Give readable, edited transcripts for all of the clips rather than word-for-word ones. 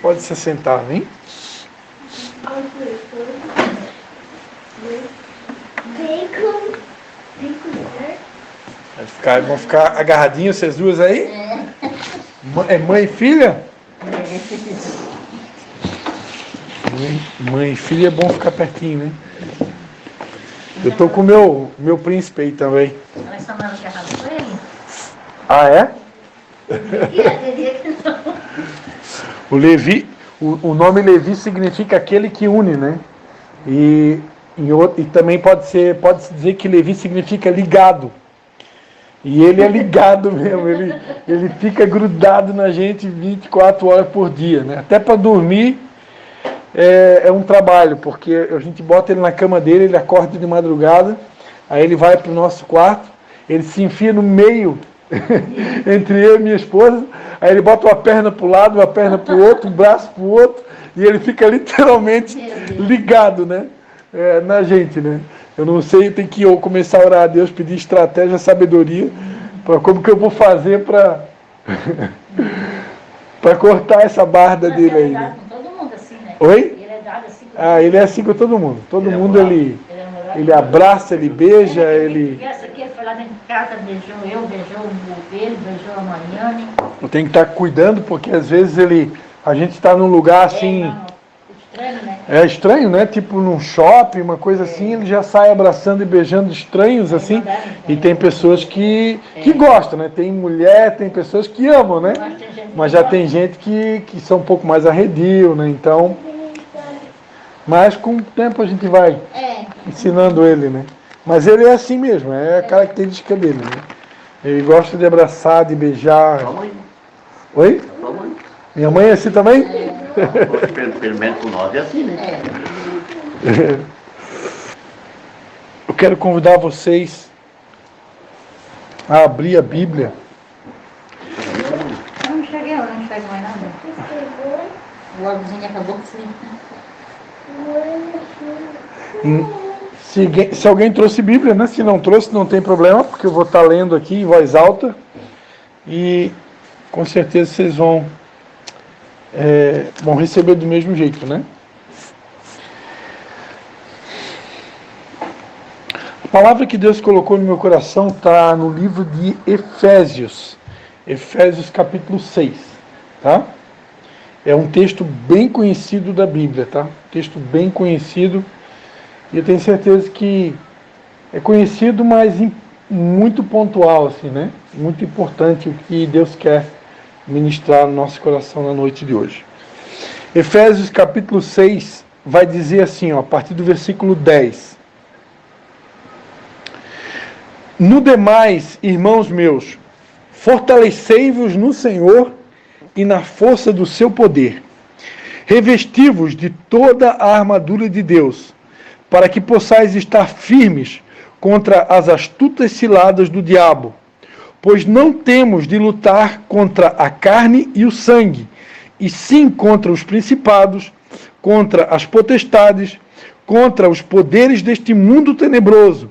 Pode se sentar, hein? Vão ficar agarradinhos vocês duas aí? É mãe e filha? Mãe e filha é bom ficar pertinho, né? Eu tô com o meu príncipe aí também. Mas só não agarrado com ele? Ah, é? Diria que não. O Levi, o nome Levi significa aquele que une, né? E também pode-se dizer que Levi significa ligado. E ele é ligado mesmo, ele fica grudado na gente 24 horas por dia, né? Até para dormir é um trabalho, porque a gente bota ele na cama dele, ele acorda de madrugada, aí ele vai para o nosso quarto, ele se enfia no meio entre eu e minha esposa, aí ele bota uma perna para o lado, uma perna para o outro, um braço para o outro, e ele fica literalmente ligado, né? Na gente, né? Eu não sei, tem que eu começar a orar a Deus, pedir estratégia, sabedoria, para como que eu vou fazer para para cortar essa barda dele aí. Né? Com todo mundo assim, né? Oi? Ele é dado assim com todo mundo. Ele é assim com todo mundo. Todo mundo ele abraça, ele beija, ele... Essa aqui foi lá dentro de casa, beijou ele, beijou a Mariane. Eu tenho que estar cuidando, porque às vezes a gente está num lugar assim... Estranho, né? É estranho, né? Tipo num shopping, uma coisa assim, ele já sai abraçando e beijando estranhos, assim. E tem pessoas que gostam, né? Tem mulher, tem pessoas que amam, né? Mas já tem gente que são um pouco mais arredio, né? Então... Mas com o tempo a gente vai ensinando ele, né? Mas ele é assim mesmo, é a característica dele, né? Ele gosta de abraçar, de beijar. Oi? Minha mãe é assim também? Pelo menos com nós é assim, né? Eu quero convidar vocês a abrir a Bíblia. Eu não cheguei, eu não chego mais nada. O óleo acabou de sair. Se alguém trouxe Bíblia, né? Se não trouxe, não tem problema, porque eu vou estar lendo aqui em voz alta e com certeza vocês vão receber do mesmo jeito, né? A palavra que Deus colocou no meu coração está no livro de Efésios, Efésios capítulo 6, tá? É um texto bem conhecido da Bíblia, tá? Texto bem conhecido. E eu tenho certeza que é conhecido, mas muito pontual, assim, né? Muito importante o que Deus quer ministrar no nosso coração na noite de hoje. Efésios capítulo 6 vai dizer assim, ó, a partir do versículo 10. No demais, irmãos meus, fortalecei-vos no Senhor e na força do seu poder. Revesti-vos de toda a armadura de Deus, para que possais estar firmes contra as astutas ciladas do diabo. Pois não temos de lutar contra a carne e o sangue, e sim contra os principados, contra as potestades, contra os poderes deste mundo tenebroso,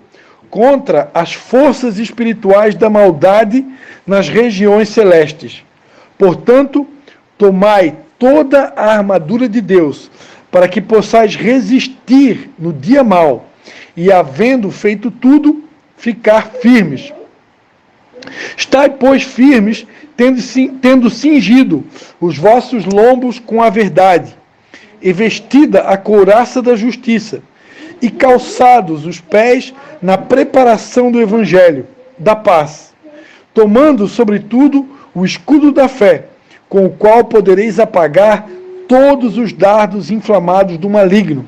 contra as forças espirituais da maldade nas regiões celestes. Portanto, tomai toda a armadura de Deus, para que possais resistir no dia mau, e havendo feito tudo, ficar firmes. Estai, pois, firmes, tendo cingido os vossos lombos com a verdade, e vestida a couraça da justiça, e calçados os pés na preparação do evangelho, da paz, tomando, sobretudo, o escudo da fé, com o qual podereis apagar todos os dardos inflamados do maligno.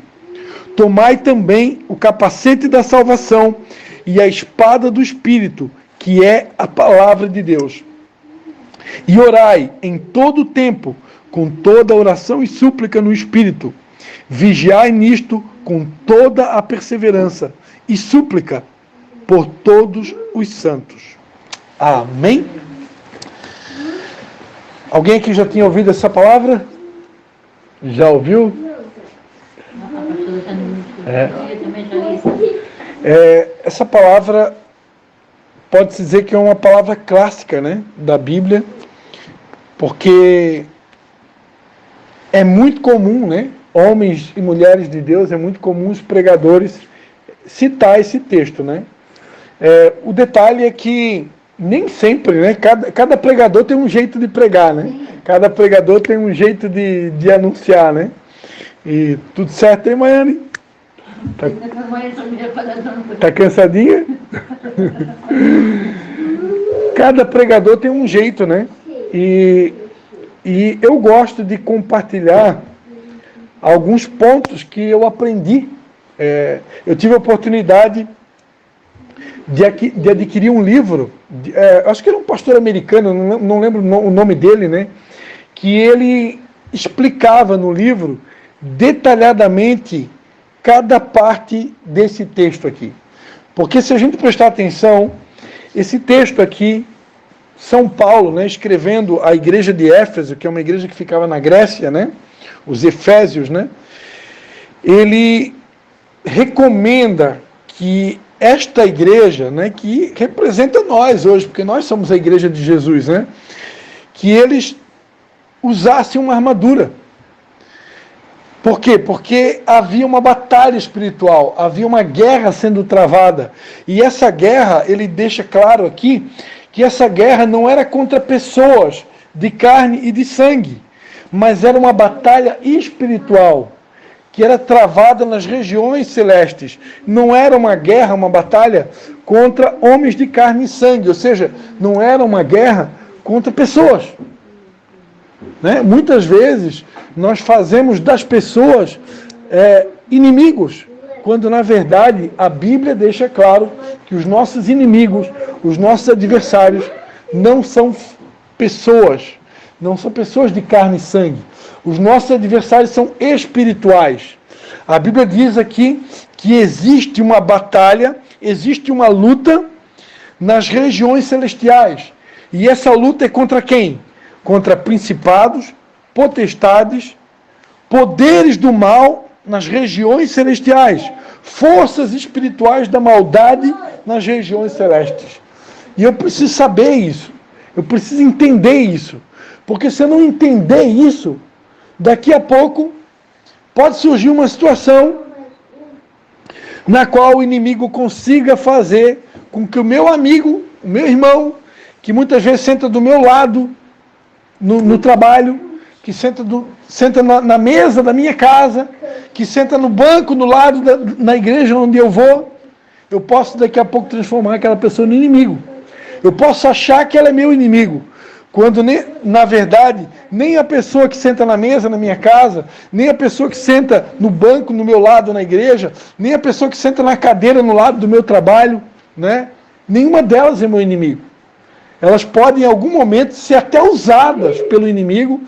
Tomai também o capacete da salvação e a espada do Espírito, que é a palavra de Deus. E orai em todo o tempo, com toda oração e súplica no Espírito. Vigiai nisto com toda a perseverança e súplica por todos os santos. Amém? Alguém aqui já tinha ouvido essa palavra? Já ouviu? Essa palavra pode-se dizer que é uma palavra clássica, né, da Bíblia, porque é muito comum, né? Homens e mulheres de Deus, é muito comum os pregadores citar esse texto, né? O detalhe é que nem sempre, né? Cada pregador tem um jeito de pregar, né? Cada pregador tem um jeito de anunciar, né? E tudo certo, hein, Maiane? Tá cansadinha? Cada pregador tem um jeito, né? E eu gosto de compartilhar alguns pontos que eu aprendi. Eu tive a oportunidade de adquirir um livro, acho que era um pastor americano, não lembro o nome dele, né? Que ele explicava no livro detalhadamente cada parte desse texto aqui. Porque se a gente prestar atenção, esse texto aqui, São Paulo, né, escrevendo a igreja de Éfeso, que é uma igreja que ficava na Grécia, né, os Efésios, né, ele recomenda que esta igreja, né, que representa nós hoje, porque nós somos a igreja de Jesus, né, que eles usassem uma armadura. Por quê? Porque havia uma batalha espiritual, havia uma guerra sendo travada. E essa guerra, ele deixa claro aqui, que essa guerra não era contra pessoas de carne e de sangue, mas era uma batalha espiritual, que era travada nas regiões celestes. Não era uma guerra, uma batalha contra homens de carne e sangue, ou seja, não era uma guerra contra pessoas. Né? Muitas vezes nós fazemos das pessoas inimigos, quando na verdade a Bíblia deixa claro que os nossos inimigos, os nossos adversários, não são pessoas, não são pessoas de carne e sangue. Os nossos adversários são espirituais. A Bíblia diz aqui que existe uma batalha, existe uma luta nas regiões celestiais. E essa luta é contra quem? Contra principados, potestades, poderes do mal nas regiões celestiais, forças espirituais da maldade nas regiões celestes. E eu preciso saber isso, eu preciso entender isso, porque se eu não entender isso, daqui a pouco pode surgir uma situação na qual o inimigo consiga fazer com que o meu amigo, o meu irmão, que muitas vezes senta do meu lado, no trabalho, que senta na mesa da minha casa, que senta no banco do lado na igreja onde eu vou, eu posso daqui a pouco transformar aquela pessoa no inimigo. Eu posso achar que ela é meu inimigo, quando na verdade nem a pessoa que senta na mesa na minha casa, nem a pessoa que senta no banco no meu lado na igreja, nem a pessoa que senta na cadeira no lado do meu trabalho, né? Nenhuma delas é meu inimigo. Elas podem, em algum momento, ser até usadas pelo inimigo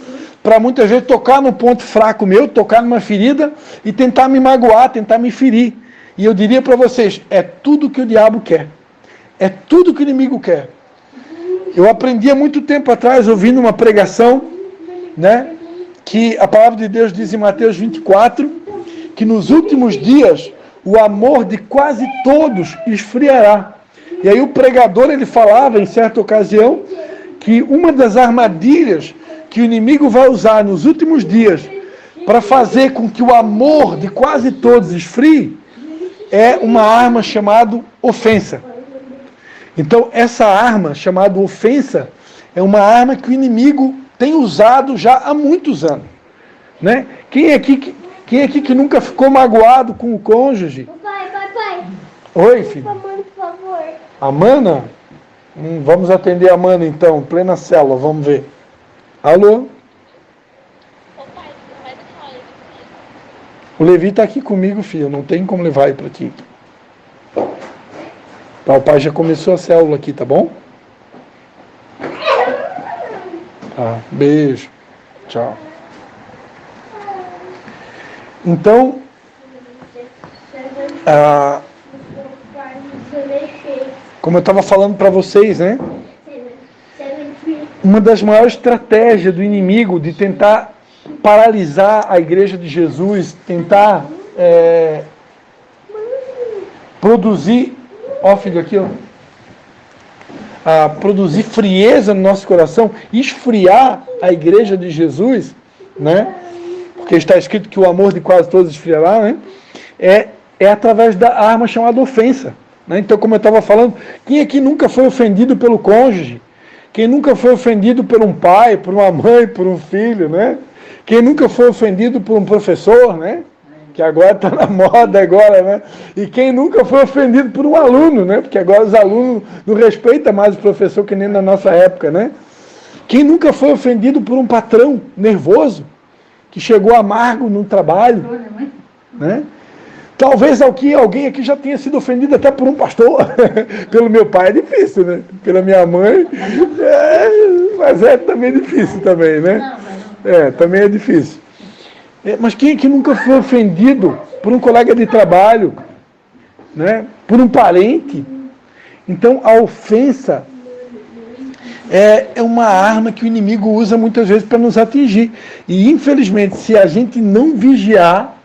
para muitas vezes tocar no ponto fraco meu, tocar numa ferida e tentar me magoar, tentar me ferir. E eu diria para vocês, é tudo que o diabo quer. É tudo que o inimigo quer. Eu aprendi há muito tempo atrás, ouvindo uma pregação, né, que a palavra de Deus diz em Mateus 24, que nos últimos dias o amor de quase todos esfriará. E aí o pregador, ele falava em certa ocasião que uma das armadilhas que o inimigo vai usar nos últimos dias para fazer com que o amor de quase todos esfrie é uma arma chamada ofensa. Então essa arma chamada ofensa é uma arma que o inimigo tem usado já há muitos anos. Né? Quem aqui que nunca ficou magoado com o cônjuge? Pai. Oi, filho. Amanda, por favor. A Mana? Vamos atender a Mana então, plena célula, vamos ver. Alô? O Levi está aqui comigo, filho, não tem como levar ele para aqui. Tá, o pai já começou a célula aqui, tá bom? Tá, beijo. Tchau. Então, como eu estava falando para vocês, né? Uma das maiores estratégias do inimigo de tentar paralisar a igreja de Jesus, tentar produzir, ó filho aqui, ó, produzir frieza no nosso coração, esfriar a igreja de Jesus, né? porque está escrito que o amor de quase todos esfriará, né? É através da arma chamada ofensa. Né? Então, como eu estava falando, quem aqui nunca foi ofendido pelo cônjuge? Quem nunca foi ofendido por um pai, por uma mãe, por um filho, né? Quem nunca foi ofendido por um professor, né? Que agora está na moda agora, né? E quem nunca foi ofendido por um aluno, né? Porque agora os alunos não respeitam mais o professor que nem na nossa época, né? Quem nunca foi ofendido por um patrão nervoso, que chegou amargo no trabalho, né? Talvez alguém aqui já tenha sido ofendido até por um pastor. Pelo meu pai é difícil, né? Pela minha mãe, mas é também difícil também, né? Também é difícil. Mas quem aqui nunca foi ofendido por um colega de trabalho, né? Por um parente? Então, a ofensa é uma arma que o inimigo usa muitas vezes para nos atingir. E, infelizmente, se a gente não vigiar,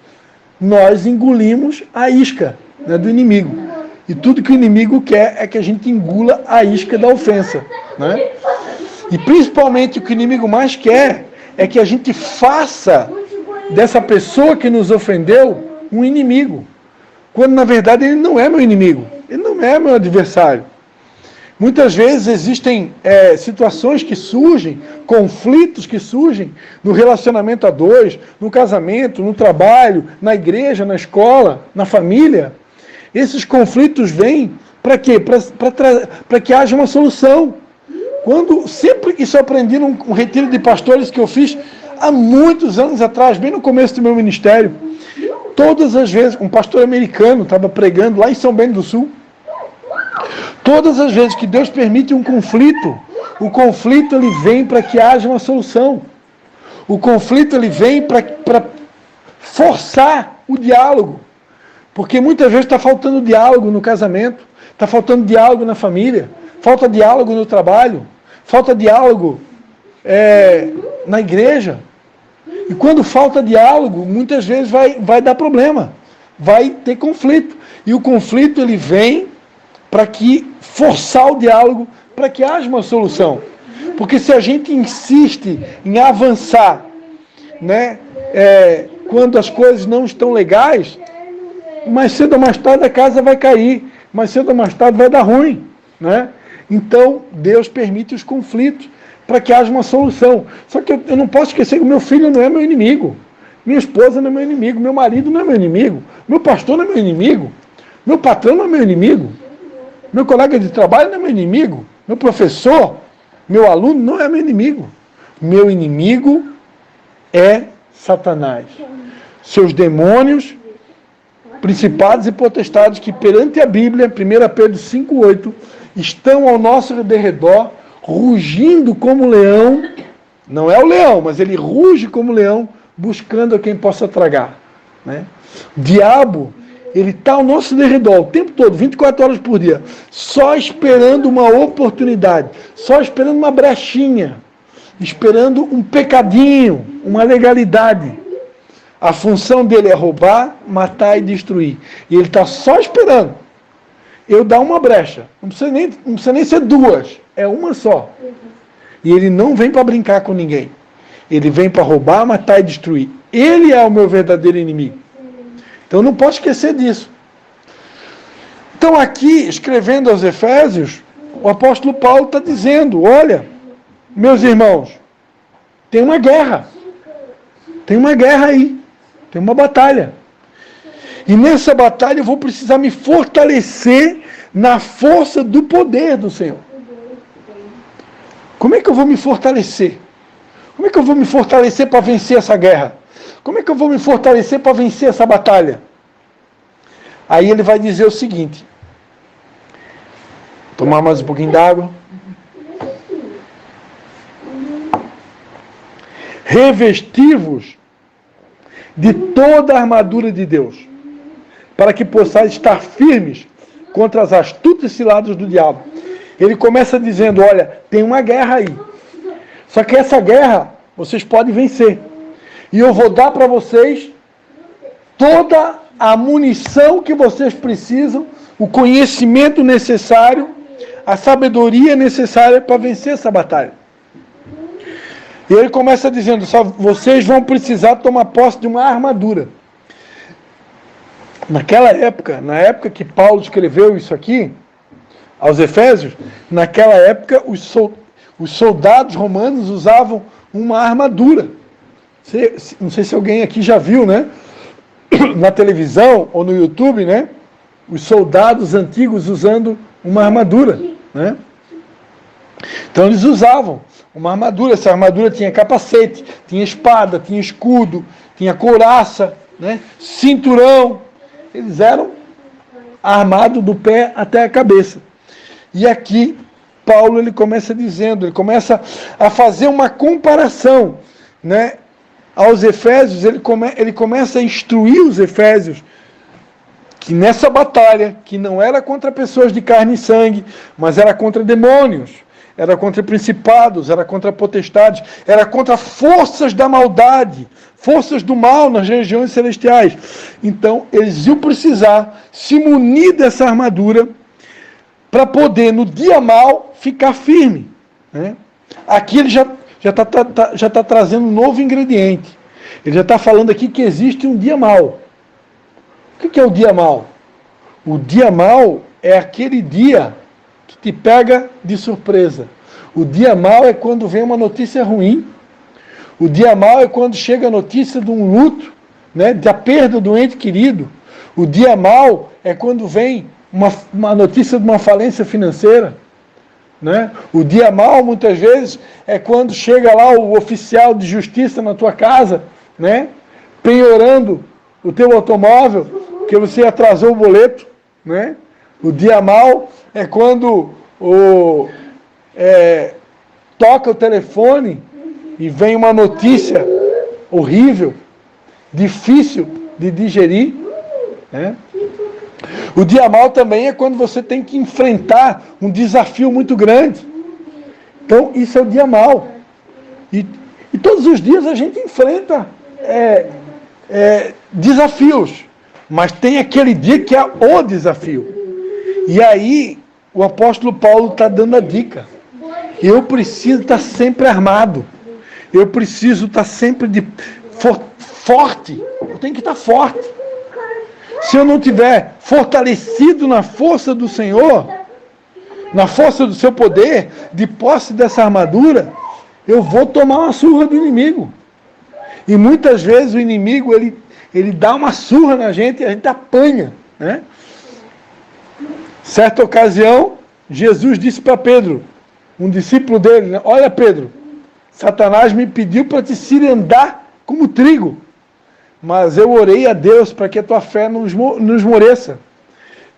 nós engolimos a isca, né, do inimigo. E tudo que o inimigo quer é que a gente engula a isca da ofensa. Né? E, principalmente, o que o inimigo mais quer é que a gente faça dessa pessoa que nos ofendeu um inimigo. Quando, na verdade, ele não é meu inimigo. Ele não é meu adversário. Muitas vezes existem situações que surgem, conflitos que surgem no relacionamento a dois, no casamento, no trabalho, na igreja, na escola, na família. Esses conflitos vêm para quê? Para que haja uma solução. Sempre isso eu aprendi num retiro de pastores que eu fiz há muitos anos atrás, bem no começo do meu ministério. Todas as vezes, um pastor americano estava pregando lá em São Bento do Sul. Todas as vezes que Deus permite um conflito, o conflito ele vem para que haja uma solução. O conflito ele vem para forçar o diálogo. Porque muitas vezes está faltando diálogo no casamento, está faltando diálogo na família, falta diálogo no trabalho, falta diálogo na igreja. E quando falta diálogo, muitas vezes vai dar problema, vai ter conflito. E o conflito ele vem para forçar o diálogo, para que haja uma solução. Porque se a gente insiste em avançar, né, quando as coisas não estão legais, mais cedo ou mais tarde a casa vai cair, mais cedo ou mais tarde vai dar ruim. Né? Então, Deus permite os conflitos para que haja uma solução. Só que eu não posso esquecer que o meu filho não é meu inimigo, minha esposa não é meu inimigo, meu marido não é meu inimigo, meu pastor não é meu inimigo, meu patrão não é meu inimigo, meu colega de trabalho não é meu inimigo, meu professor, meu aluno não é meu inimigo. Meu inimigo é Satanás. Seus demônios, principados e potestades que perante a Bíblia, 1 Pedro 5,8, estão ao nosso derredor, rugindo como leão. Não é o leão, mas ele ruge como leão, buscando a quem possa tragar. Né? O diabo, ele está ao nosso derredor o tempo todo, 24 horas por dia, só esperando uma oportunidade, só esperando uma brechinha, esperando um pecadinho, uma legalidade. A função dele é roubar, matar e destruir. E ele está só esperando eu dar uma brecha. Não precisa nem ser duas, é uma só. E ele não vem para brincar com ninguém. Ele vem para roubar, matar e destruir. Ele é o meu verdadeiro inimigo. Então eu não posso esquecer disso. Então aqui, escrevendo aos Efésios, o apóstolo Paulo está dizendo, olha, meus irmãos, tem uma guerra. Tem uma guerra aí. Tem uma batalha. E nessa batalha eu vou precisar me fortalecer na força do poder do Senhor. Como é que eu vou me fortalecer? Como é que eu vou me fortalecer para vencer essa guerra? Como é que eu vou me fortalecer para vencer essa batalha? Aí ele vai dizer o seguinte. Tomar mais um pouquinho d'água. Revesti-vos de toda a armadura de Deus, para que possais estar firmes contra as astutas ciladas do diabo. Ele começa dizendo, olha, tem uma guerra aí. Só que essa guerra, vocês podem vencer. E eu vou dar para vocês toda a munição que vocês precisam, o conhecimento necessário, a sabedoria necessária para vencer essa batalha. E ele começa dizendo, só vocês vão precisar tomar posse de uma armadura. Naquela época, na época que Paulo escreveu isso aqui, aos Efésios, naquela época os soldados romanos usavam uma armadura. Não sei se alguém aqui já viu, né? Na televisão ou no YouTube, né? Os soldados antigos usando uma armadura, né? Então eles usavam uma armadura. Essa armadura tinha capacete, tinha espada, tinha escudo, tinha couraça, né? Cinturão. Eles eram armados do pé até a cabeça. E aqui Paulo ele começa dizendo, ele começa a fazer uma comparação, né? Aos Efésios, ele começa a instruir os Efésios que nessa batalha, que não era contra pessoas de carne e sangue, mas era contra demônios, era contra principados, era contra potestades, era contra forças da maldade, forças do mal nas regiões celestiais. Então, eles iam precisar se munir dessa armadura para poder, no dia mal, ficar firme, né? Aqui ele já está trazendo um novo ingrediente. Ele já está falando aqui que existe um dia mal. O que é o dia mal? O dia mal é aquele dia que te pega de surpresa. O dia mal é quando vem uma notícia ruim. O dia mal é quando chega a notícia de um luto, né, da perda do ente querido. O dia mal é quando vem uma notícia de uma falência financeira. Né? O dia mal, muitas vezes, é quando chega lá o oficial de justiça na tua casa, né, penhorando o teu automóvel, porque você atrasou o boleto. Né? O dia mal é quando toca o telefone e vem uma notícia horrível, difícil de digerir. Né? O dia mal também é quando você tem que enfrentar um desafio muito grande. Então, isso é o dia mal. E todos os dias a gente enfrenta desafios. Mas tem aquele dia que é o desafio. E aí, o apóstolo Paulo está dando a dica. Eu preciso estar sempre armado. Eu preciso estar sempre forte. Eu tenho que estar forte. Se eu não tiver fortalecido na força do Senhor, na força do seu poder, de posse dessa armadura, eu vou tomar uma surra do inimigo. E muitas vezes o inimigo, ele dá uma surra na gente e a gente apanha. Né? Certa ocasião, Jesus disse para Pedro, um discípulo dele, né? Olha Pedro, Satanás me pediu para te cirandar como trigo. Mas eu orei a Deus para que a tua fé não esmoreça.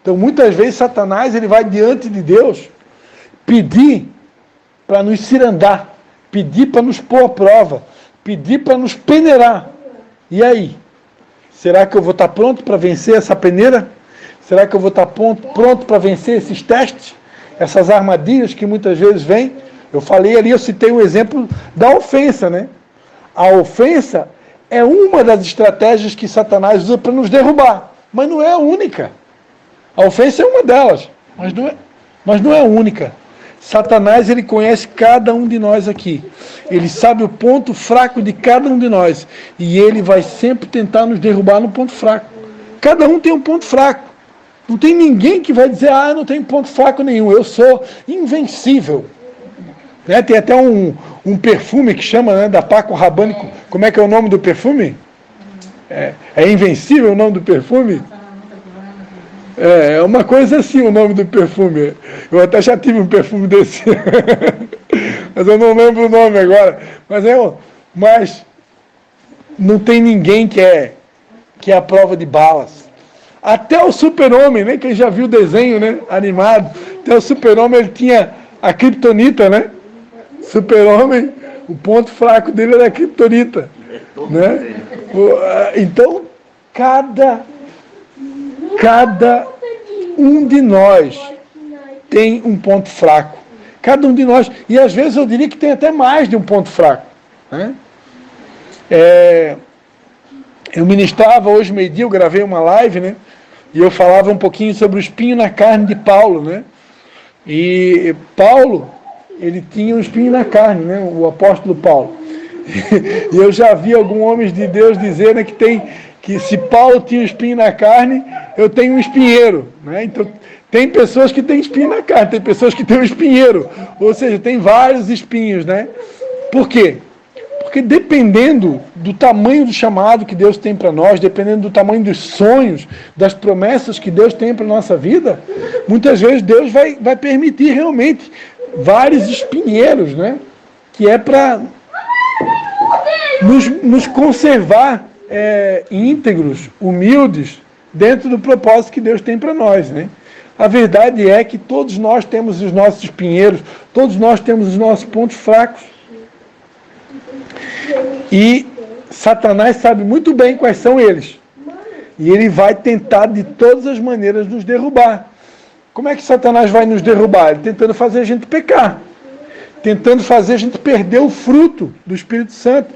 Então, muitas vezes, Satanás ele vai diante de Deus pedir para nos cirandar, pedir para nos pôr à prova, pedir para nos peneirar. E aí? Será que eu vou estar pronto para vencer essa peneira? Será que eu vou estar pronto para vencer esses testes? Essas armadilhas que muitas vezes vêm? Eu falei ali, eu citei um exemplo da ofensa, né? A ofensa é uma das estratégias que Satanás usa para nos derrubar, mas não é a única. A ofensa é uma delas, mas não é a única. Satanás, ele conhece cada um de nós aqui. Ele sabe o ponto fraco de cada um de nós. E ele vai sempre tentar nos derrubar no ponto fraco. Cada um tem um ponto fraco. Não tem ninguém que vai dizer, eu não tenho ponto fraco nenhum, eu sou invencível. Né? Tem até um perfume que chama, né, da Paco Rabanne. Como é que é o nome do perfume? É Invencível o nome do perfume? É uma coisa assim o nome do perfume. Eu até já tive um perfume desse. Mas eu não lembro o nome agora. Mas não tem ninguém que é a prova de balas. Até o Super-Homem, né? Quem já viu o desenho, né, animado. Até o Super-Homem, ele tinha a Kryptonita, né? Super-Homem, o ponto fraco dele era a Kryptonita. Né? Então, cada um de nós tem um ponto fraco. Cada um de nós. E às vezes eu diria que tem até mais de um ponto fraco. Né? Eu ministrava hoje meio-dia, eu gravei uma live, né? E eu falava um pouquinho sobre o espinho na carne de Paulo, né? E Paulo, ele tinha um espinho na carne, né? O apóstolo Paulo. E eu já vi alguns homens de Deus dizendo que se Paulo tinha um espinho na carne, eu tenho um espinheiro, né? Então, tem pessoas que têm espinho na carne, tem pessoas que têm um espinheiro, ou seja, tem vários espinhos, né? Por quê? Porque dependendo do tamanho do chamado que Deus tem para nós, dependendo do tamanho dos sonhos, das promessas que Deus tem para a nossa vida, muitas vezes Deus vai permitir realmente vários espinheiros, né? Que é para nos conservar íntegros, humildes, dentro do propósito que Deus tem para nós, né? A verdade é que todos nós temos os nossos espinheiros, todos nós temos os nossos pontos fracos. E Satanás sabe muito bem quais são eles. E ele vai tentar de todas as maneiras nos derrubar. Como é que Satanás vai nos derrubar? Ele tentando fazer a gente pecar. Tentando fazer a gente perder o fruto do Espírito Santo.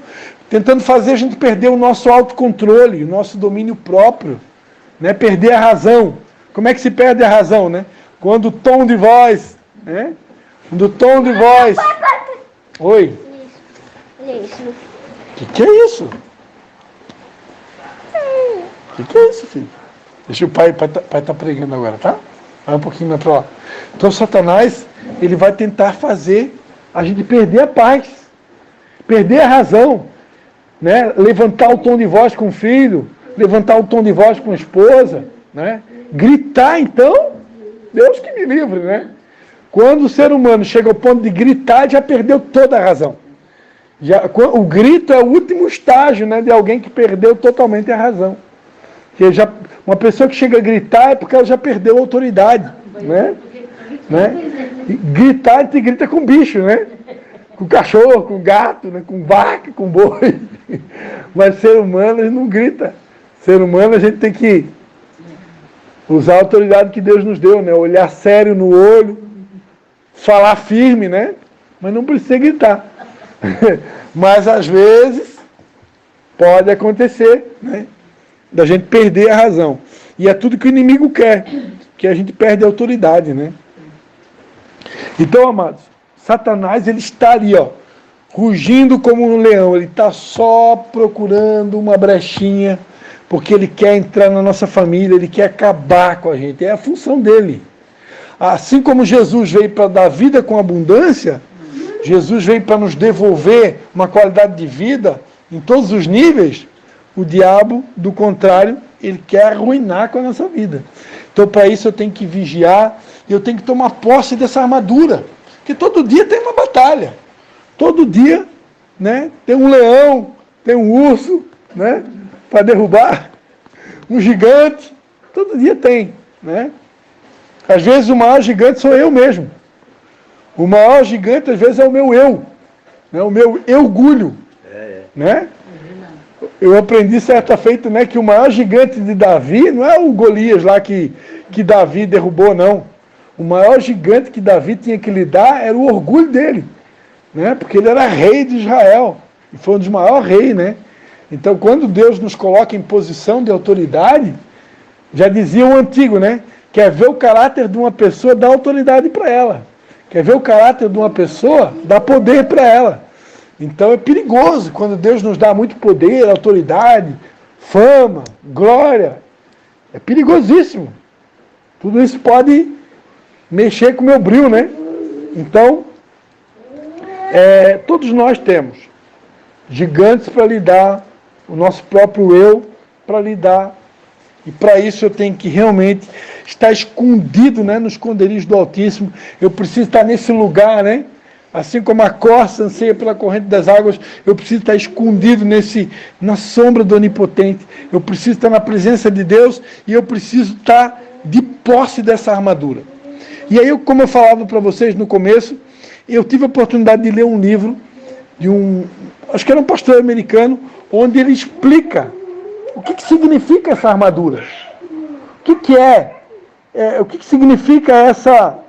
Tentando fazer a gente perder o nosso autocontrole, o nosso domínio próprio. Né? Perder a razão. Como é que se perde a razão? Né? Quando o tom de voz... Né? Quando o tom de voz... Oi? Olha isso. O que é isso? O que é isso, filho? Deixa o pai tá pregando agora, tá? Vai um pouquinho mais para lá. Então, Satanás, ele vai tentar fazer a gente perder a paz, perder a razão, né? Levantar o tom de voz com o filho, levantar o tom de voz com a esposa, né? Gritar, então, Deus que me livre, né? Quando o ser humano chega ao ponto de gritar, já perdeu toda a razão. O grito é o último estágio, né, de alguém que perdeu totalmente a razão. Uma pessoa que chega a gritar é porque ela já perdeu a autoridade. Né? E gritar, a gente grita com bicho, né? Com cachorro, com gato, né? Com vaca, com boi. Mas ser humano, a gente não grita. Ser humano, a gente tem que usar a autoridade que Deus nos deu, né? Olhar sério no olho, falar firme, né? Mas não precisa gritar. Mas às vezes pode acontecer, né, da gente perder a razão. E é tudo que o inimigo quer, que a gente perde a autoridade, né? Então, amados, Satanás, ele está ali, ó, rugindo como um leão. Ele está só procurando uma brechinha, porque ele quer entrar na nossa família, ele quer acabar com a gente. É a função dele. Assim como Jesus veio para dar vida com abundância, Jesus veio para nos devolver uma qualidade de vida em todos os níveis. O diabo, do contrário, ele quer arruinar com a nossa vida. Então, para isso, eu tenho que vigiar, eu tenho que tomar posse dessa armadura. Porque todo dia tem uma batalha. Todo dia, né, tem um leão, tem um urso, né, para derrubar, um gigante. Todo dia tem. Né? Às vezes, o maior gigante sou eu mesmo. O maior gigante, às vezes, é o meu eu, né? O meu orgulho. Né? Eu aprendi certa feita, né, que o maior gigante de Davi não é o Golias lá que Davi derrubou, não. O maior gigante que Davi tinha que lidar era o orgulho dele, né? Porque ele era rei de Israel, e foi um dos maiores reis, né? Então, quando Deus nos coloca em posição de autoridade, já dizia o antigo, né? Quer ver o caráter de uma pessoa, dá autoridade para ela. Quer ver o caráter de uma pessoa, dá poder para ela. Então é perigoso quando Deus nos dá muito poder, autoridade, fama, glória. É perigosíssimo. Tudo isso pode mexer com o meu brilho, né? Então, todos nós temos gigantes para lidar, o nosso próprio eu para lidar. E para isso eu tenho que realmente estar escondido, né, no esconderijo do Altíssimo. Eu preciso estar nesse lugar, né? Assim como a corça anseia pela corrente das águas, eu preciso estar escondido na sombra do Onipotente. Eu preciso estar na presença de Deus e eu preciso estar de posse dessa armadura. E aí, como eu falava para vocês no começo, eu tive a oportunidade de ler um livro de acho que era um pastor americano, onde ele explica o que significa essa armadura. O que significa essa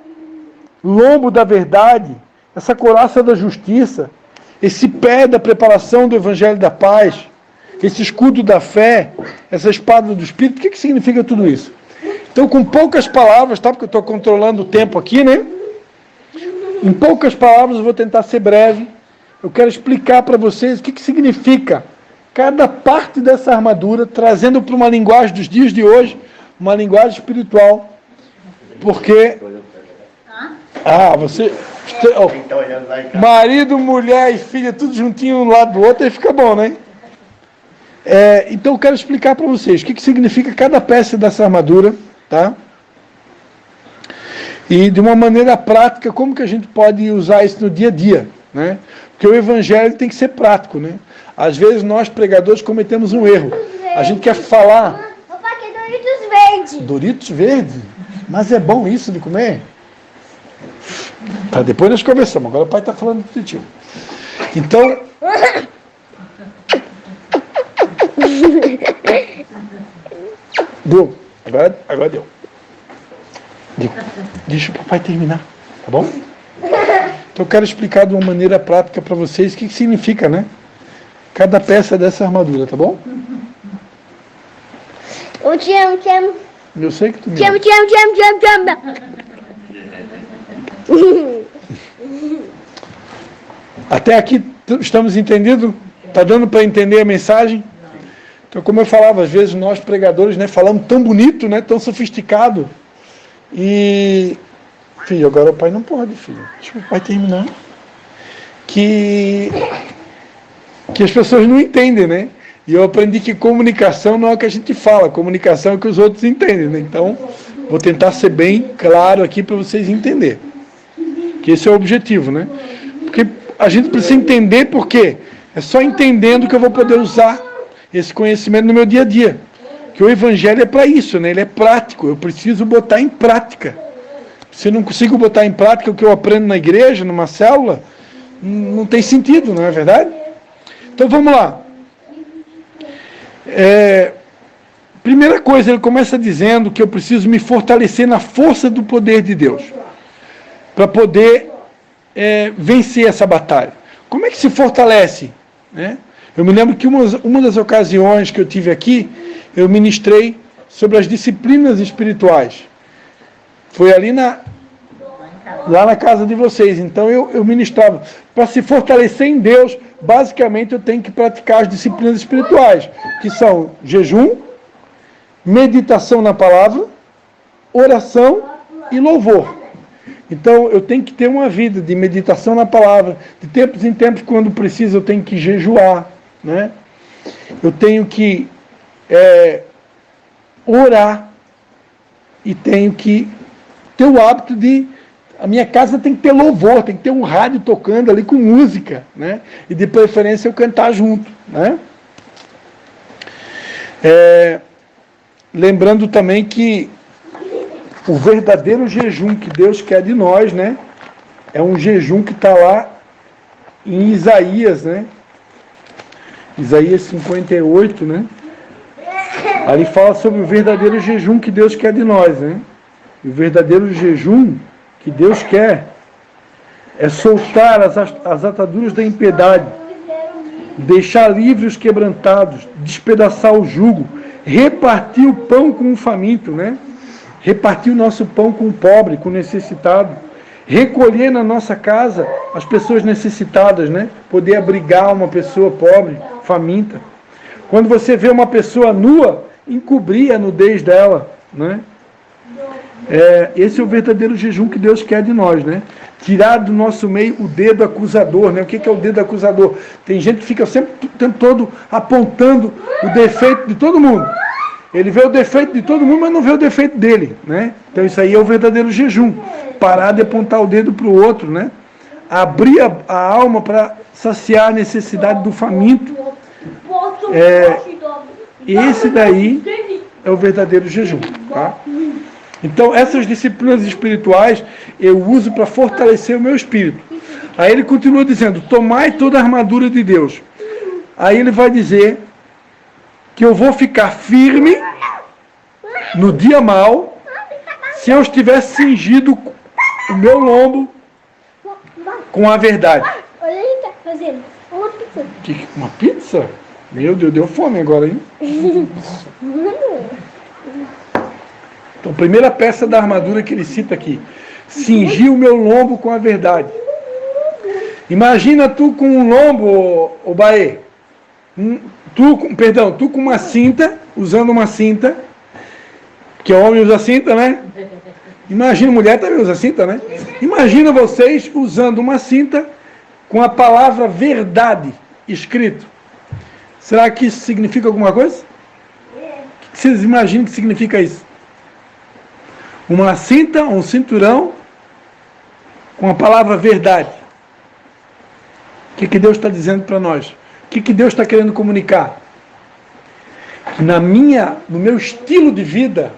lombo da verdade, essa couraça da justiça, esse pé da preparação do Evangelho da Paz, esse escudo da fé, essa espada do Espírito. O que significa tudo isso? Então, com poucas palavras, tá? Porque eu estou controlando o tempo aqui, né? Em poucas palavras, eu vou tentar ser breve. eu quero explicar para vocês o que significa cada parte dessa armadura, trazendo para uma linguagem dos dias de hoje, uma linguagem espiritual. Porque... você... marido, mulher e filha, tudo juntinho um lado do outro, aí fica bom, né? Então eu quero explicar para vocês o que significa cada peça dessa armadura, tá? E de uma maneira prática, como que a gente pode usar isso no dia a dia, né? Porque o evangelho tem que ser prático, né? Às vezes nós, pregadores, cometemos um erro. A gente quer falar... Papai, que Doritos verde. Doritos verde? Mas é bom isso de comer? Tá, depois nós conversamos. Agora o pai está falando do tio. Então... Deu. Agora deu. Deixa o papai terminar, tá bom? Então eu quero explicar de uma maneira prática para vocês o que significa, né? Cada peça dessa armadura, tá bom? Eu te amo, te amo. Eu sei que tu me Te amo, ama. te amo, te amo, te amo, te amo. Até aqui estamos entendidos? Tá dando para entender a mensagem? Então, como eu falava, às vezes nós pregadores, né, falamos tão bonito, né, tão sofisticado. E, filho, agora o pai não pode, filho. Deixa o pai terminar. Que as pessoas não entendem, né? E eu aprendi que comunicação não é o que a gente fala, comunicação é o que os outros entendem, né? Então, vou tentar ser bem claro aqui para vocês entenderem. Que esse é o objetivo, né? Porque a gente precisa entender por quê. É só entendendo que eu vou poder usar esse conhecimento no meu dia a dia. Que o evangelho é para isso, né? Ele é prático, eu preciso botar em prática. Se eu não consigo botar em prática o que eu aprendo na igreja, numa célula, não tem sentido, não é verdade? Então vamos lá. Primeira coisa, ele começa dizendo que eu preciso me fortalecer na força do poder de Deus. Para poder vencer essa batalha. Como é que se fortalece? Né? Eu me lembro que uma das ocasiões que eu tive aqui, eu ministrei sobre as disciplinas espirituais. Foi ali lá na casa de vocês. Então eu ministrava. Para se fortalecer em Deus, basicamente eu tenho que praticar as disciplinas espirituais, que são jejum, meditação na palavra, oração e louvor. Então eu tenho que ter uma vida de meditação na palavra, de tempos em tempos, quando precisa, eu tenho que jejuar, né? Eu tenho que orar e tenho que ter o hábito de... A minha casa tem que ter louvor, tem que ter um rádio tocando ali com música, né? E de preferência eu cantar junto, né? Lembrando também que o verdadeiro jejum que Deus quer de nós, né? É um jejum que está lá em Isaías, né? Isaías 58, né? Ali fala sobre o verdadeiro jejum que Deus quer de nós, né? E o verdadeiro jejum que Deus quer é soltar as ataduras da impiedade, deixar livres os quebrantados, despedaçar o jugo, repartir o pão com o faminto, né? Repartir o nosso pão com o pobre, com o necessitado, recolher na nossa casa as pessoas necessitadas, né? Poder abrigar uma pessoa pobre, faminta. Quando você vê uma pessoa nua, encobrir a nudez dela, né? Esse é o verdadeiro jejum que Deus quer de nós, né? Tirar do nosso meio o dedo acusador, né? O que é o dedo acusador? Tem gente que fica sempre o tempo todo apontando o defeito de todo mundo. Ele vê o defeito de todo mundo, mas não vê o defeito dele, né? Então isso aí é o verdadeiro jejum. Parar de apontar o dedo para o outro, né? Abrir a alma para saciar a necessidade do faminto. Esse daí é o verdadeiro jejum, tá? Então essas disciplinas espirituais eu uso para fortalecer o meu espírito. Aí ele continua dizendo, tomai toda a armadura de Deus. Aí ele vai dizer que eu vou ficar firme no dia mau se eu estiver cingido o meu lombo com a verdade. Olha, ele tá fazendo uma pizza. Uma pizza? Meu Deus, deu fome agora, hein? Então, primeira peça da armadura que ele cita aqui. Cingir o meu lombo com a verdade. Imagina tu com um lombo, o Baê. Tu com uma cinta, usando uma cinta, que o homem usa cinta, né? Imagina, mulher também usa cinta, né? Imagina vocês usando uma cinta com a palavra verdade escrito. Será que isso significa alguma coisa? O que vocês imaginam que significa isso? Uma cinta, um cinturão com a palavra verdade. O que Deus está dizendo para nós? O que Deus está querendo comunicar? No meu estilo de vida,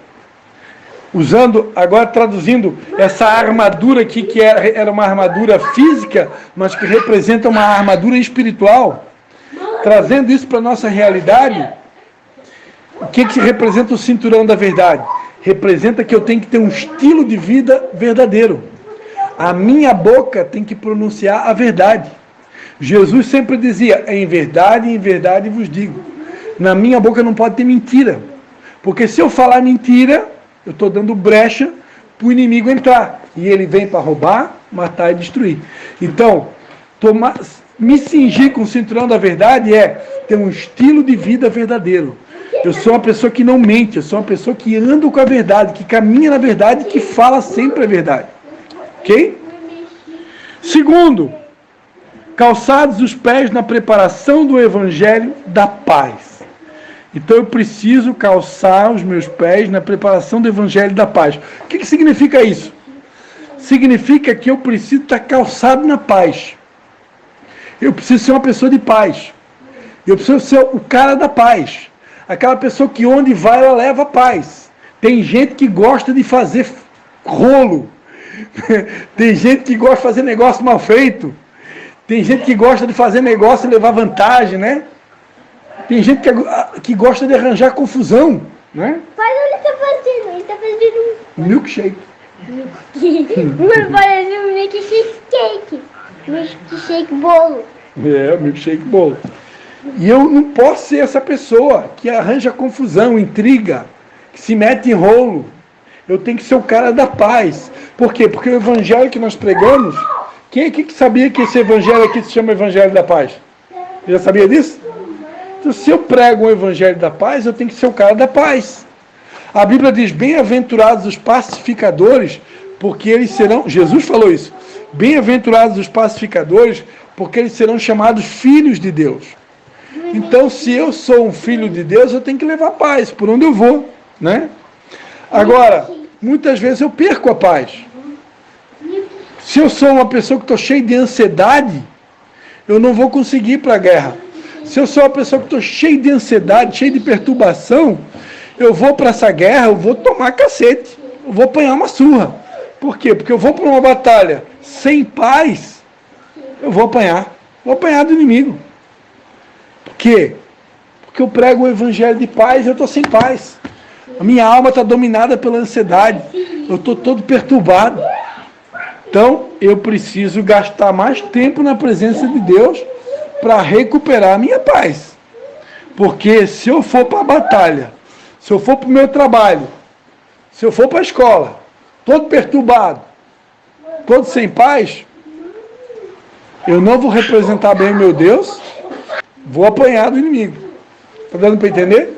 usando, agora traduzindo essa armadura aqui, que era uma armadura física, mas que representa uma armadura espiritual, trazendo isso para a nossa realidade, o que representa o cinturão da verdade? Representa que eu tenho que ter um estilo de vida verdadeiro. A minha boca tem que pronunciar a verdade. Jesus sempre dizia, em verdade vos digo. Na minha boca não pode ter mentira. Porque se eu falar mentira, eu estou dando brecha para o inimigo entrar. E ele vem para roubar, matar e destruir. Então, me cingir com o cinturão da verdade é ter um estilo de vida verdadeiro. Eu sou uma pessoa que não mente, eu sou uma pessoa que anda com a verdade, que caminha na verdade, que fala sempre a verdade. Ok? Segundo, calçados os pés na preparação do evangelho da paz. Então eu preciso calçar os meus pés na preparação do evangelho da paz. O que significa isso? Significa que eu preciso estar calçado na paz. Eu preciso ser uma pessoa de paz. Eu preciso ser o cara da paz. Aquela pessoa que onde vai ela leva paz. Tem gente que gosta de fazer rolo. Tem gente que gosta de fazer negócio mal feito. Tem gente que gosta de fazer negócio e levar vantagem, né? Tem gente que gosta de arranjar confusão, né? Pai, ele está fazendo? Ele está fazendo um milkshake. Mano, parece um milkshake. Milkshake bolo. Milkshake bolo. E eu não posso ser essa pessoa que arranja confusão, intriga, que se mete em rolo. Eu tenho que ser o cara da paz. Por quê? Porque o evangelho que nós pregamos, quem aqui que sabia que esse evangelho aqui se chama Evangelho da Paz? Já sabia disso? Então, se eu prego o evangelho da paz, eu tenho que ser o cara da paz. A Bíblia diz, bem-aventurados os pacificadores, porque eles serão, Jesus falou isso, bem-aventurados os pacificadores, porque eles serão chamados filhos de Deus. Então, se eu sou um filho de Deus, eu tenho que levar paz por onde eu vou, né? Agora, muitas vezes eu perco a paz. Se eu sou uma pessoa que estou cheia de ansiedade, eu não vou conseguir ir para a guerra. Se eu sou uma pessoa que estou cheia de ansiedade, cheia de perturbação, eu vou para essa guerra, eu vou tomar cacete, eu vou apanhar uma surra. Por quê? Porque eu vou para uma batalha sem paz, eu vou apanhar do inimigo. Por quê? Porque eu prego o evangelho de paz e eu estou sem paz. A minha alma está dominada pela ansiedade, eu estou todo perturbado. Então, eu preciso gastar mais tempo na presença de Deus para recuperar a minha paz. Porque se eu for para a batalha, se eu for para o meu trabalho, se eu for para a escola, todo perturbado, todo sem paz, eu não vou representar bem o meu Deus, vou apanhar do inimigo. Está dando para entender?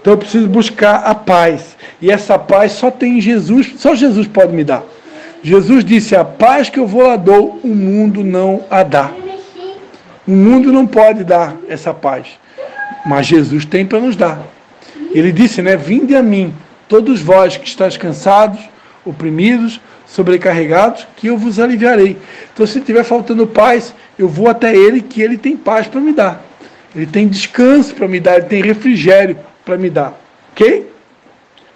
Então eu preciso buscar a paz. E essa paz só tem Jesus, só Jesus pode me dar. Jesus disse, a paz que eu vou lá dou, o mundo não a dá. O mundo não pode dar essa paz. Mas Jesus tem para nos dar. Ele disse, né? Vinde a mim, todos vós que estáis cansados, oprimidos, sobrecarregados, que eu vos aliviarei. Então, se estiver faltando paz, eu vou até Ele, que Ele tem paz para me dar. Ele tem descanso para me dar, Ele tem refrigério para me dar. Ok?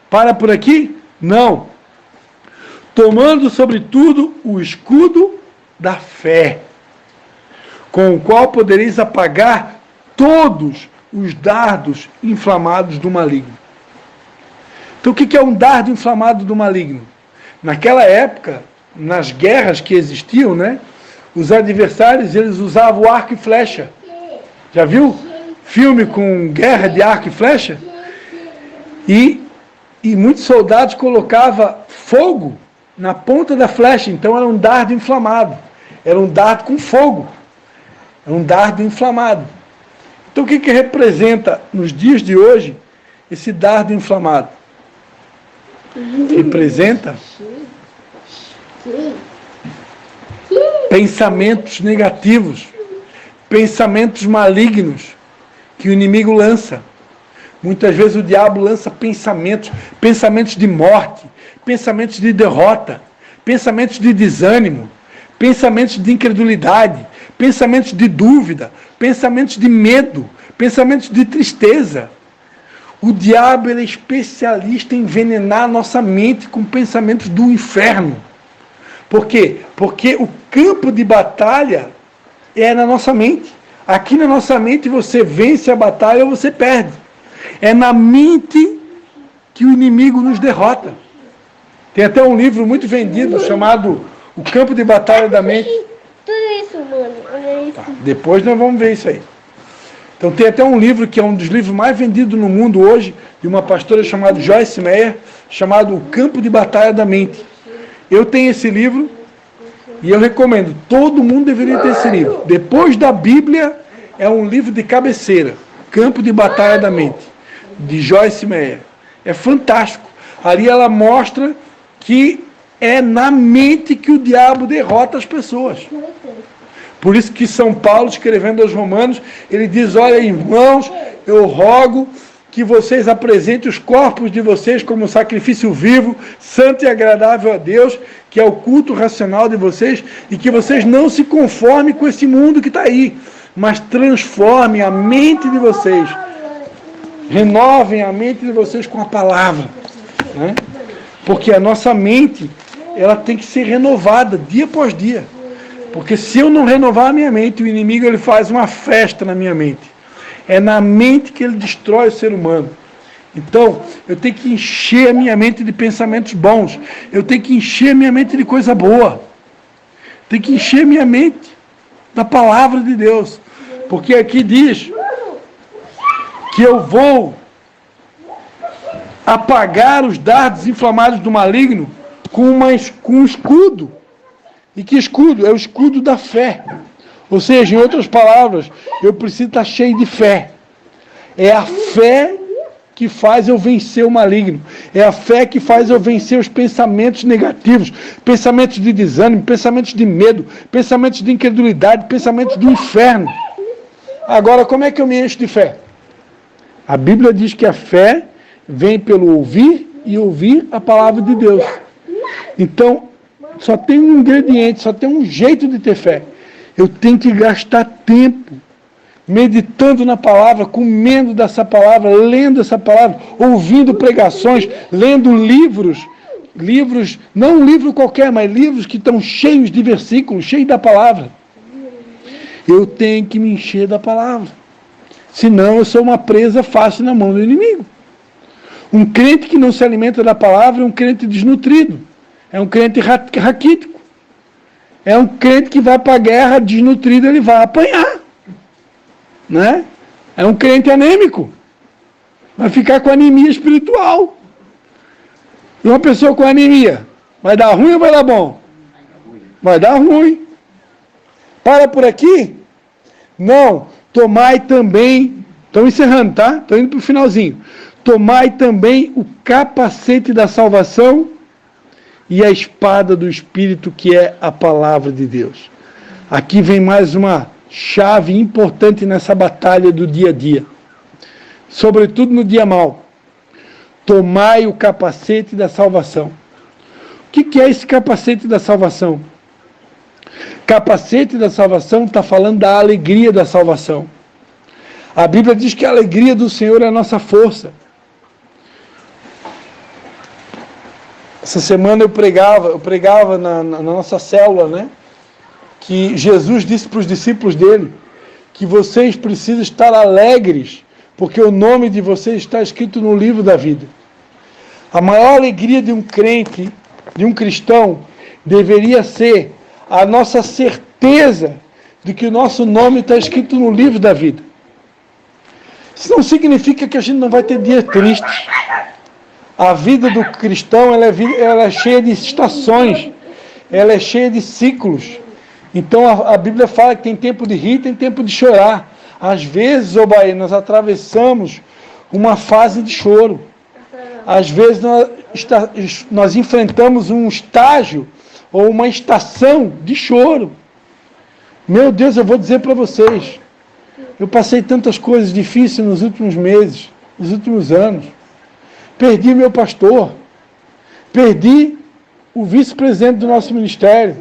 Para por aqui? Não. Tomando, sobretudo, o escudo da fé, com o qual podereis apagar todos os dardos inflamados do maligno. Então, o que é um dardo inflamado do maligno? Naquela época, nas guerras que existiam, né, os adversários, eles usavam arco e flecha. Já viu filme com guerra de arco e flecha? E muitos soldados colocavam fogo na ponta da flecha, então era um dardo inflamado. Era um dardo com fogo. É um dardo inflamado. Então o que representa nos dias de hoje esse dardo inflamado? Representa pensamentos negativos, pensamentos malignos que o inimigo lança. Muitas vezes o diabo lança pensamentos de morte, pensamentos de derrota, pensamentos de desânimo, pensamentos de incredulidade, pensamentos de dúvida, pensamentos de medo, pensamentos de tristeza. O diabo ele é especialista em envenenar a nossa mente com pensamentos do inferno. Por quê? Porque o campo de batalha é na nossa mente. Aqui na nossa mente você vence a batalha ou você perde. É na mente que o inimigo nos derrota. Tem até um livro muito vendido chamado O Campo de Batalha da Mente. Tudo isso, mano. Olha isso. Tá, depois nós vamos ver isso aí. Então tem até um livro que é um dos livros mais vendidos no mundo hoje, de uma pastora chamada Joyce Meyer, chamado O Campo de Batalha da Mente. Eu tenho esse livro e eu recomendo. Todo mundo deveria ter esse livro. Depois da Bíblia, é um livro de cabeceira. Campo de Batalha da Mente, de Joyce Meyer. É fantástico. Ali ela mostra que é na mente que o diabo derrota as pessoas. Por isso que São Paulo, escrevendo aos Romanos, ele diz, olha, irmãos, eu rogo que vocês apresentem os corpos de vocês como sacrifício vivo, santo e agradável a Deus, que é o culto racional de vocês, e que vocês não se conformem com esse mundo que está aí, mas transformem a mente de vocês, renovem a mente de vocês com a palavra, né? Porque a nossa mente, ela tem que ser renovada dia após dia. Porque se eu não renovar a minha mente, o inimigo ele faz uma festa na minha mente. É na mente que ele destrói o ser humano. Então, eu tenho que encher a minha mente de pensamentos bons. Eu tenho que encher a minha mente de coisa boa. Tenho que encher a minha mente da palavra de Deus. Porque aqui diz que eu vou apagar os dardos inflamados do maligno com um escudo. E que escudo? É o escudo da fé. Ou seja, em outras palavras, eu preciso estar cheio de fé. É a fé que faz eu vencer o maligno. É a fé que faz eu vencer os pensamentos negativos, pensamentos de desânimo, pensamentos de medo, pensamentos de incredulidade, pensamentos do inferno. Agora, como é que eu me encho de fé? A Bíblia diz que a fé vem pelo ouvir e ouvir a palavra de Deus. Então, só tem um ingrediente, só tem um jeito de ter fé. Eu tenho que gastar tempo meditando na palavra, comendo dessa palavra, lendo essa palavra, ouvindo pregações, lendo livros, não um livro qualquer, mas livros que estão cheios de versículos, cheios da palavra. Eu tenho que me encher da palavra. Senão eu sou uma presa fácil na mão do inimigo. Um crente que não se alimenta da palavra é um crente desnutrido. É um crente raquítico. É um crente que vai para a guerra desnutrido, ele vai apanhar. Né? É um crente anêmico. Vai ficar com anemia espiritual. E uma pessoa com anemia, vai dar ruim ou vai dar bom? Vai dar ruim. Para por aqui? Não. Tomai também, estou encerrando, tá? Estou indo para o finalzinho. Tomai também o capacete da salvação e a espada do Espírito, que é a palavra de Deus. Aqui vem mais uma chave importante nessa batalha do dia a dia. Sobretudo no dia mau. Tomai o capacete da salvação. O que é esse capacete da salvação? Capacete da salvação está falando da alegria da salvação. A Bíblia diz que a alegria do Senhor é a nossa força. Essa semana eu pregava na nossa célula, né? Que Jesus disse para os discípulos dele que vocês precisam estar alegres, porque o nome de vocês está escrito no livro da vida. A maior alegria de um crente, de um cristão, deveria ser a nossa certeza de que o nosso nome está escrito no livro da vida. Isso não significa que a gente não vai ter dias tristes. A vida do cristão ela é cheia de estações, ela é cheia de ciclos. Então a Bíblia fala que tem tempo de rir, tem tempo de chorar. Às vezes, ô Bahia, nós atravessamos uma fase de choro. Às vezes nós enfrentamos um estágio ou uma estação de choro. Meu Deus, eu vou dizer para vocês, eu passei tantas coisas difíceis nos últimos meses, nos últimos anos. Perdi meu pastor, perdi o vice-presidente do nosso ministério.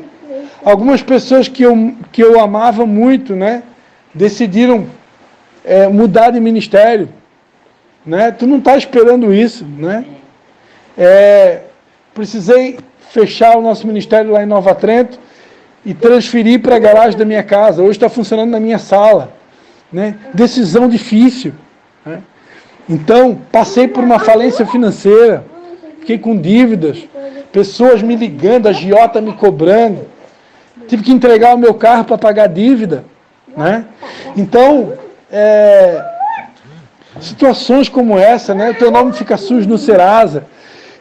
Algumas pessoas que eu amava muito, né, decidiram mudar de ministério. Né? Tu não está esperando isso. Né? Precisei fechar o nosso ministério lá em Nova Trento e transferir para a garagem da minha casa. Hoje está funcionando na minha sala. Né? Decisão difícil. Né? Então, passei por uma falência financeira, fiquei com dívidas, pessoas me ligando, agiota me cobrando, tive que entregar o meu carro para pagar a dívida. Né? Então, situações como essa, né? O teu nome fica sujo no Serasa.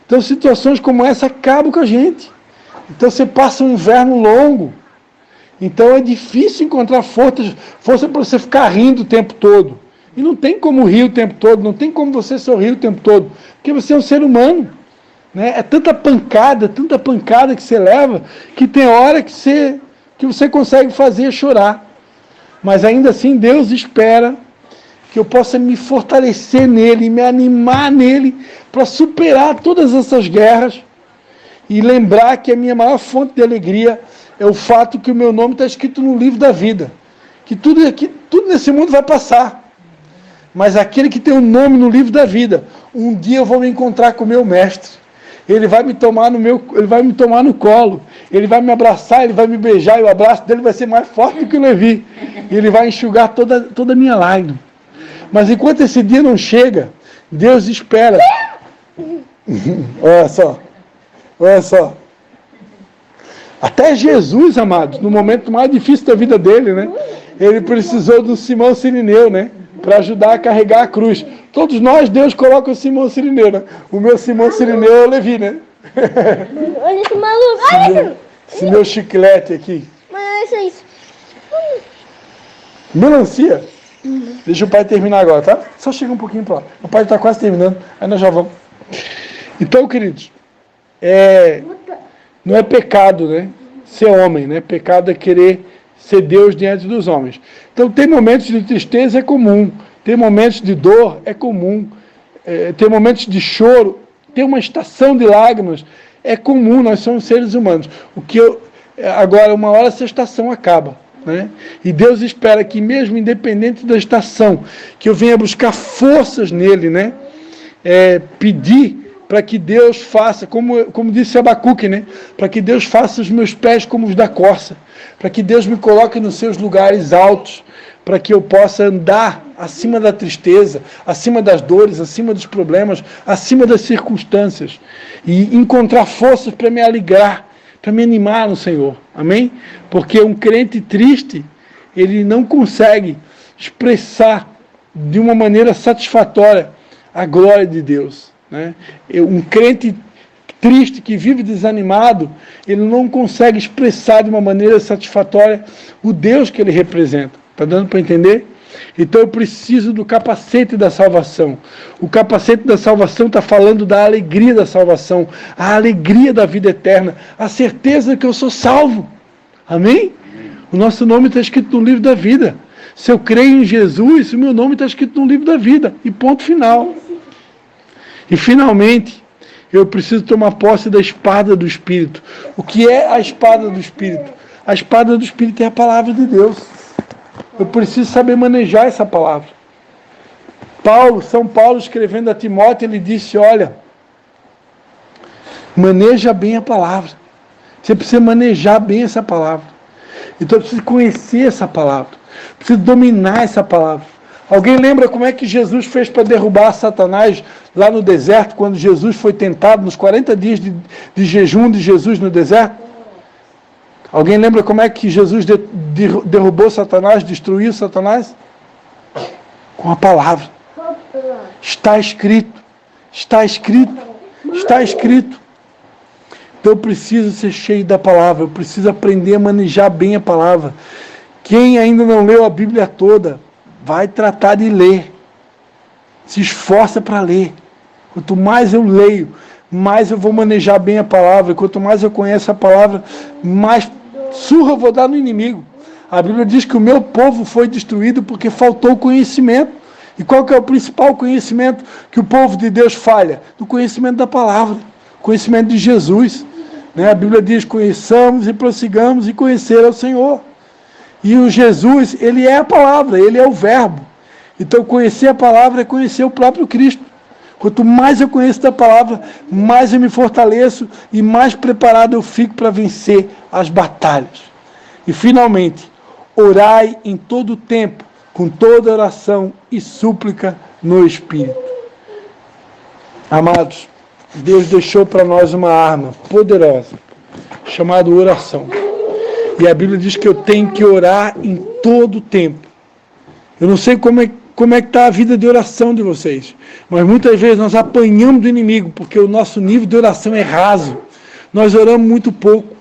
Então, situações como essa acabam com a gente. Então, você passa um inverno longo. Então, é difícil encontrar força para você ficar rindo o tempo todo. E não tem como rir o tempo todo, não tem como você sorrir o tempo todo, porque você é um ser humano. Né? É tanta pancada que você leva, que tem hora que você consegue fazer chorar. Mas ainda assim, Deus espera que eu possa me fortalecer nele, me animar nele, para superar todas essas guerras e lembrar que a minha maior fonte de alegria é o fato que o meu nome está escrito no livro da vida. Que tudo nesse mundo vai passar. Mas aquele que tem o nome no livro da vida, um dia eu vou me encontrar com o meu mestre. Ele vai me tomar no colo, ele vai me abraçar, ele vai me beijar, e o abraço dele vai ser mais forte do que o Levi. E ele vai enxugar toda a minha lágrima. Mas enquanto esse dia não chega, Deus espera. Olha só. Até Jesus, amados, no momento mais difícil da vida dele, né? Ele precisou do Simão Sirineu, né? Para ajudar a carregar a cruz. Todos nós, Deus coloca o Simão Sirineu, né? O meu Simão Sirineu é o Levi, né? Olha esse maluco. Esse meu chiclete aqui. Mas é isso. Melancia. Deixa o pai terminar agora, tá? Só chega um pouquinho para lá. O pai está quase terminando, aí nós já vamos. Então, queridos, não é pecado, né? Ser homem, né? Pecado é querer ser Deus diante dos homens. Então, tem momentos de tristeza, é comum. Tem momentos de dor, é comum. Tem momentos de choro, tem uma estação de lágrimas, é comum, nós somos seres humanos. Agora, uma hora essa estação acaba. Né? E Deus espera que mesmo independente da estação, que eu venha buscar forças nele, né? Pedir para que Deus faça, como disse Abacuque, né? Para que Deus faça os meus pés como os da corça, para que Deus me coloque nos seus lugares altos, para que eu possa andar acima da tristeza, acima das dores, acima dos problemas, acima das circunstâncias, e encontrar forças para me alegrar, para me animar no Senhor, amém? Porque um crente triste, ele não consegue expressar de uma maneira satisfatória a glória de Deus, né? Um crente triste, que vive desanimado, ele não consegue expressar de uma maneira satisfatória o Deus que ele representa. Está dando para entender? Então eu preciso do capacete da salvação. O capacete da salvação está falando da alegria da salvação, a alegria da vida eterna, a certeza que eu sou salvo. Amém? O nosso nome está escrito no livro da vida. Se eu creio em Jesus, o meu nome está escrito no livro da vida. E ponto final. E finalmente, eu preciso tomar posse da espada do Espírito. O que é a espada do Espírito? A espada do Espírito é a palavra de Deus. Eu preciso saber manejar essa palavra. São Paulo escrevendo a Timóteo, ele disse, olha, maneja bem a palavra. Você precisa manejar bem essa palavra. Então eu preciso conhecer essa palavra. Preciso dominar essa palavra. Alguém lembra como é que Jesus fez para derrubar Satanás lá no deserto, quando Jesus foi tentado, nos 40 dias de jejum de Jesus no deserto? Alguém lembra como é que Jesus derrubou Satanás, destruiu Satanás? Com a palavra. Está escrito. Está escrito. Está escrito. Então eu preciso ser cheio da palavra, eu preciso aprender a manejar bem a palavra. Quem ainda não leu a Bíblia toda, vai tratar de ler. Se esforça para ler. Quanto mais eu leio, mais eu vou manejar bem a palavra. Quanto mais eu conheço a palavra, mais surra eu vou dar no inimigo. A Bíblia diz que o meu povo foi destruído porque faltou conhecimento. E qual que é o principal conhecimento que o povo de Deus falha? Do conhecimento da palavra, conhecimento de Jesus. A Bíblia diz, conheçamos e prossigamos e conhecer ao Senhor. E o Jesus, ele é a palavra, ele é o verbo. Então conhecer a palavra é conhecer o próprio Cristo. Quanto mais eu conheço da palavra, mais eu me fortaleço e mais preparado eu fico para vencer as batalhas. E finalmente, orai em todo o tempo, com toda oração e súplica no Espírito. Amados, Deus deixou para nós uma arma poderosa, chamada oração. E a Bíblia diz que eu tenho que orar em todo o tempo. Eu não sei como é que está a vida de oração de vocês, mas muitas vezes nós apanhamos do inimigo, porque o nosso nível de oração é raso. Nós oramos muito pouco.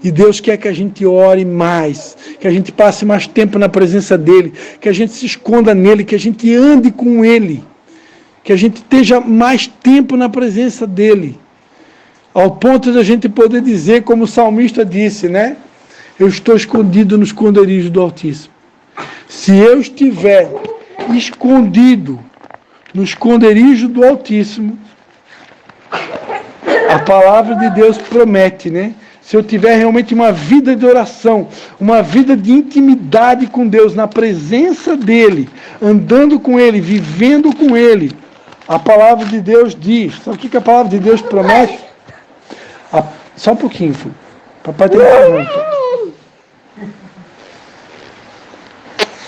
E Deus quer que a gente ore mais, que a gente passe mais tempo na presença dEle, que a gente se esconda nele, que a gente ande com Ele, que a gente esteja mais tempo na presença dEle, ao ponto de a gente poder dizer, como o salmista disse, eu estou escondido no esconderijo do Altíssimo. Se eu estiver escondido no esconderijo do Altíssimo, a palavra de Deus promete, Se eu tiver realmente uma vida de oração, uma vida de intimidade com Deus, na presença dEle, andando com Ele, vivendo com Ele, a palavra de Deus diz, sabe o que a palavra de Deus promete? Só um pouquinho, filho. Papai tem pergunta.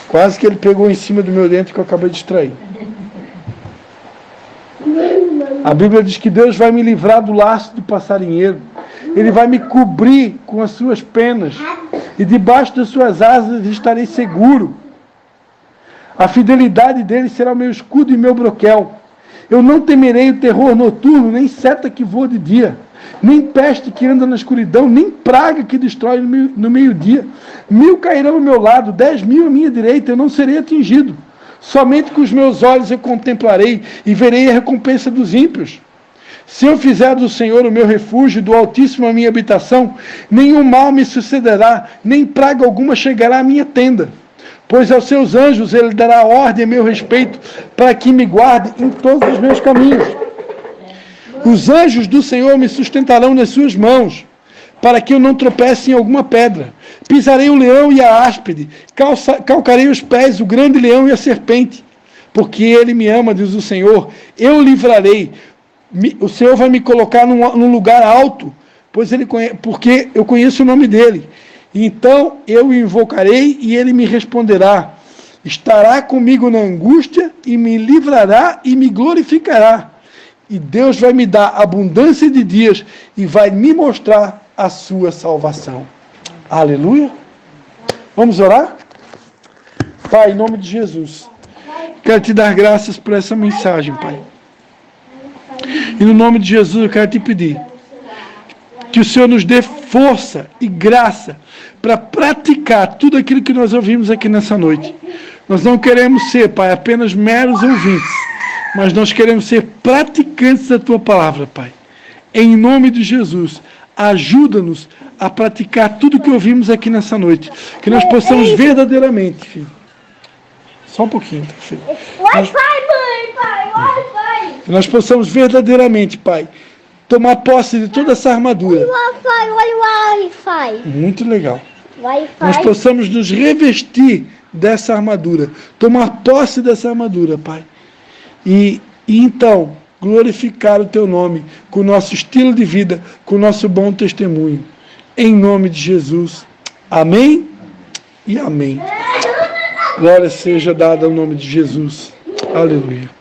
Quase que ele pegou em cima do meu dente que eu acabei de extrair. A Bíblia diz que Deus vai me livrar do laço do passarinheiro. Ele vai me cobrir com as suas penas. E debaixo das suas asas estarei seguro. A fidelidade dele será o meu escudo e meu broquel. Eu não temerei o terror noturno, nem seta que voa de dia, nem peste que anda na escuridão, nem praga que destrói no meio-dia. 1000 cairão ao meu lado, 10.000 à minha direita, eu não serei atingido. Somente com os meus olhos eu contemplarei e verei a recompensa dos ímpios. Se eu fizer do Senhor o meu refúgio, do Altíssimo a minha habitação, nenhum mal me sucederá, nem praga alguma chegará à minha tenda. Pois aos seus anjos ele dará ordem a meu respeito, para que me guarde em todos os meus caminhos. Os anjos do Senhor me sustentarão nas suas mãos, para que eu não tropece em alguma pedra. Pisarei o leão e a áspide, calcarei os pés, o grande leão e a serpente. Porque ele me ama, diz o Senhor, eu o livrarei. O Senhor vai me colocar num lugar alto, porque eu conheço o nome dele. Então eu o invocarei e ele me responderá. Estará comigo na angústia e me livrará e me glorificará. E Deus vai me dar abundância de dias e vai me mostrar a sua salvação. Aleluia. Vamos orar? Pai, em nome de Jesus, quero te dar graças por essa mensagem, Pai. E no nome de Jesus eu quero te pedir que o Senhor nos dê força e graça para praticar tudo aquilo que nós ouvimos aqui nessa noite. Nós não queremos ser, Pai, apenas meros ouvintes, mas nós queremos ser praticantes da Tua palavra, Pai. Em nome de Jesus, ajuda-nos a praticar tudo que ouvimos aqui nessa noite. Que nós possamos verdadeiramente, filho. Só um pouquinho, tá, filho? Wi-Fi, mãe, pai, Wi-Fi. Que nós possamos verdadeiramente, Pai, tomar posse de toda essa armadura. Wi-Fi, Wi-Fi. Muito legal. Wi-Fi. Nós possamos nos revestir dessa armadura, tomar posse dessa armadura, Pai. E então, glorificar o Teu nome com o nosso estilo de vida, com o nosso bom testemunho. Em nome de Jesus. Amém e amém. Glória seja dada ao nome de Jesus. Aleluia.